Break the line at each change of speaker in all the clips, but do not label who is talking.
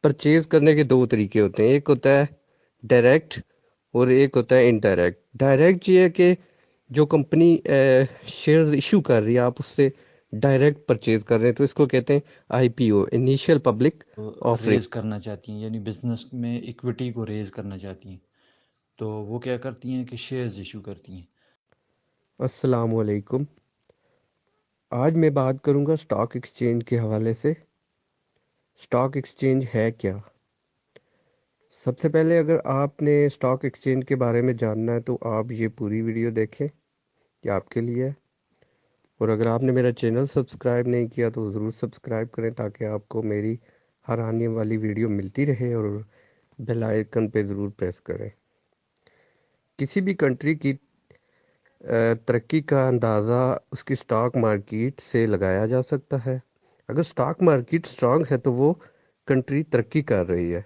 Purchase کرنے کے دو طریقے ہوتے ہیں، ایک ہوتا ہے ڈائریکٹ اور ایک ہوتا ہے انڈائریکٹ۔ ڈائریکٹ یہ ہے کہ جو کمپنی شیئرز ایشو کر رہی ہے آپ اس سے ڈائریکٹ پرچیز کر رہے ہیں، تو اس کو کہتے ہیں آئی پی او، انیشیل پبلک آفرنگ۔
ریز کرنا چاہتی ہیں، یعنی بزنس میں ایکویٹی کو ریز کرنا چاہتی ہیں، تو وہ کیا کرتی ہیں کہ شیئرز ایشو کرتی ہیں۔
السلام علیکم، آج میں بات کروں گا سٹاک ایکسچینج کے حوالے سے۔ سٹاک ایکسچینج ہے کیا؟ سب سے پہلے اگر آپ نے سٹاک ایکسچینج کے بارے میں جاننا ہے تو آپ یہ پوری ویڈیو دیکھیں، یہ آپ کے لیے ہے۔ اور اگر آپ نے میرا چینل سبسکرائب نہیں کیا تو ضرور سبسکرائب کریں تاکہ آپ کو میری ہر آنے والی ویڈیو ملتی رہے، اور بیل آئیکن پہ ضرور پریس کریں۔ کسی بھی کنٹری کی ترقی کا اندازہ اس کی سٹاک مارکیٹ سے لگایا جا سکتا ہے۔ اگر سٹاک مارکیٹ سٹرانگ ہے تو وہ کنٹری ترقی کر رہی ہے۔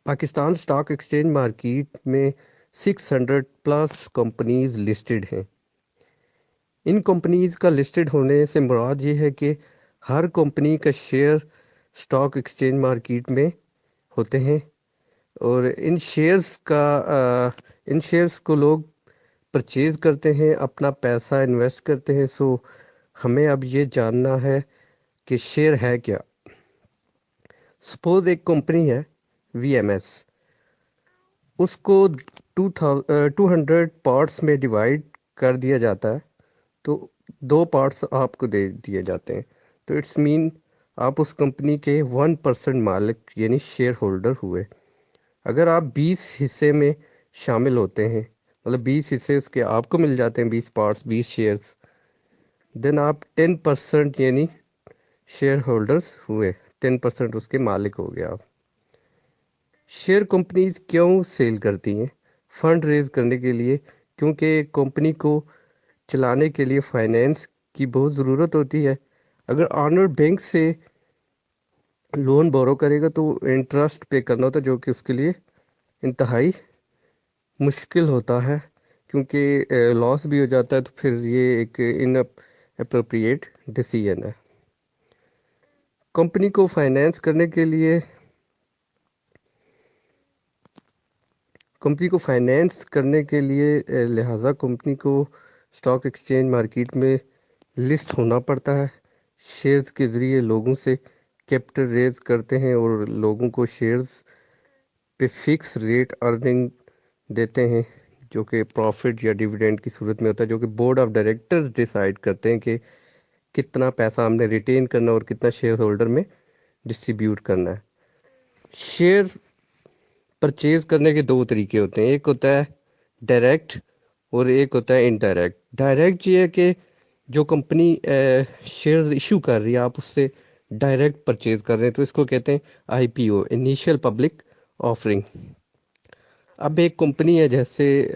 پاکستان سٹاک ایکسچینج مارکیٹ میں 600 پلس کمپنیز لسٹڈ ہیں۔ ان کمپنیز کا لسٹڈ ہونے سے مراد یہ ہے کہ ہر کمپنی کا شیئر سٹاک ایکسچینج مارکیٹ میں ہوتے ہیں، اور ان شیئرز کو لوگ پرچیز کرتے ہیں، اپنا پیسہ انویسٹ کرتے ہیں۔ سو ہمیں اب یہ جاننا ہے کہ شیئر ہے کیا۔ سپوز ایک کمپنی ہے وی ایم ایس، اس کو 200 پارٹس میں ڈیوائڈ کر دیا جاتا ہے، تو 2 پارٹس آپ کو دے دیے جاتے ہیں، تو اٹس مین آپ اس کمپنی کے 1% مالک یعنی شیئر ہولڈر ہوئے۔ اگر آپ 20 حصے میں شامل ہوتے ہیں، مطلب 20 حصے اس کے آپ کو مل جاتے ہیں، 20 پارٹس، 20 شیئرز، دین آپ 10% یعنی شیئر ہولڈرز ہوئے، 10% اس کے مالک ہو گیا آپ۔ شیئر کمپنیز کیوں سیل کرتی ہیں؟ فنڈ ریز کرنے کے لیے، کیونکہ کمپنی کو چلانے کے لیے فائنینس کی بہت ضرورت ہوتی ہے۔ اگر آنر بینک سے لون بورو کرے گا تو انٹرسٹ پے کرنا ہوتا ہے، جو کہ اس کے لیے انتہائی مشکل ہوتا ہے، کیونکہ لاس بھی ہو جاتا ہے، تو پھر یہ ایک ان اپروپریٹ ڈیسیژن ہے۔ کمپنی کو فائنینس کرنے کے لیے لہٰذا کمپنی کو سٹاک ایکسچینج مارکیٹ میں لسٹ ہونا پڑتا ہے۔ شیئرز کے ذریعے لوگوں سے کیپٹل ریز کرتے ہیں اور لوگوں کو شیئرز پہ فکس ریٹ ارننگ دیتے ہیں، جو کہ پروفٹ یا ڈیویڈینڈ کی صورت میں ہوتا ہے، جو کہ بورڈ آف ڈائریکٹرز ڈیسائیڈ کرتے ہیں کہ کتنا پیسہ ہم نے ریٹین کرنا اور کتنا شیئر ہولڈر میں ڈسٹریبیوٹ کرنا ہے۔ شیئر پرچیز کرنے کے دو طریقے ہوتے ہیں، ایک ہوتا ہے ڈائریکٹ اور ایک ہوتا ہے انڈائریکٹ۔ ڈائریکٹ یہ ہے کہ جو کمپنی شیئرز ایشو کر رہی ہے آپ اس سے ڈائریکٹ پرچیز کر رہے ہیں، تو اس کو کہتے ہیں آئی پی او، انیشیل پبلک آفرنگ۔ اب ایک کمپنی ہے جیسے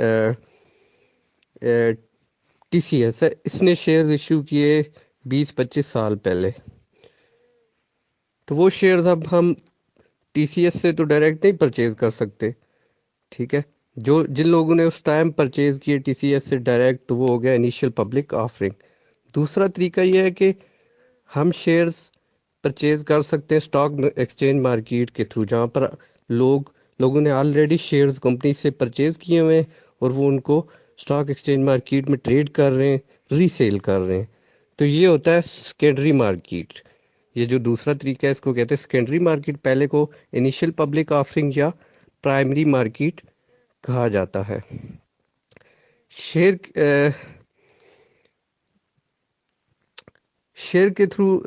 ٹی سی ایس ہے، اس نے شیئرز ایشو کیے 20-25 سال پہلے، تو وہ شیئرز اب ہم ٹی سی ایس سے تو ڈائریکٹ نہیں پرچیز کر سکتے، ٹھیک ہے۔ جن لوگوں نے اس ٹائم پرچیز کیے ٹی سی ایس سے ڈائریکٹ، تو وہ ہو گیا انیشیل پبلک آفرنگ۔ دوسرا طریقہ یہ ہے کہ ہم شیئرز پرچیز کر سکتے ہیں سٹاک ایکسچینج مارکیٹ کے تھرو، جہاں پر لوگوں نے آلریڈی شیئرز کمپنی سے پرچیز کیے ہوئے ہیں اور وہ ان کو سٹاک ایکسچینج مارکیٹ میں ٹریڈ کر رہے ہیں، ری سیل کر رہے ہیں، تو یہ ہوتا ہے سیکنڈری مارکیٹ۔ یہ جو دوسرا طریقہ ہے اس کو کہتے ہیں سیکنڈری مارکیٹ، پہلے کو انیشیل پبلک آفرنگ یا پرائمری مارکیٹ کہا جاتا ہے۔ شیئر کے تھرو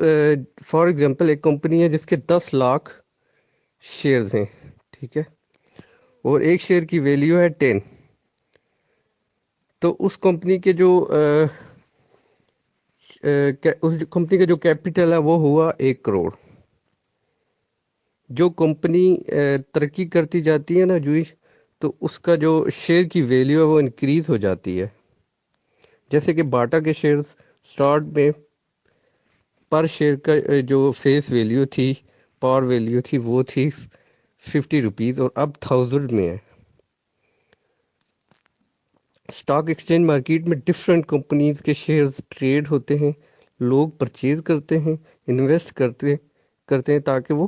فار ایگزامپل ایک کمپنی ہے جس کے 10 لاکھ شیئرز ہیں، ٹھیک ہے، اور ایک شیئر کی ویلیو ہے 10، تو اس کمپنی کے جو کیپٹل ہے وہ ہوا 1 کروڑ۔ جو کمپنی ترقی کرتی جاتی ہے نا تو اس کا جو شیئر کی ویلیو ہے وہ انکریز ہو جاتی ہے۔ جیسے کہ باٹا کے شیئرز سٹارٹ میں پر شیئر کا جو فیس ویلیو تھی، پار ویلیو تھی، وہ تھی 50 روپیز، اور اب 1000 میں ہے۔ سٹاک ایکسچینج مارکیٹ میں ڈفرینٹ کمپنیز کے شیئرز ٹریڈ ہوتے ہیں، لوگ پرچیز کرتے ہیں، انویسٹ کرتے ہیں تاکہ وہ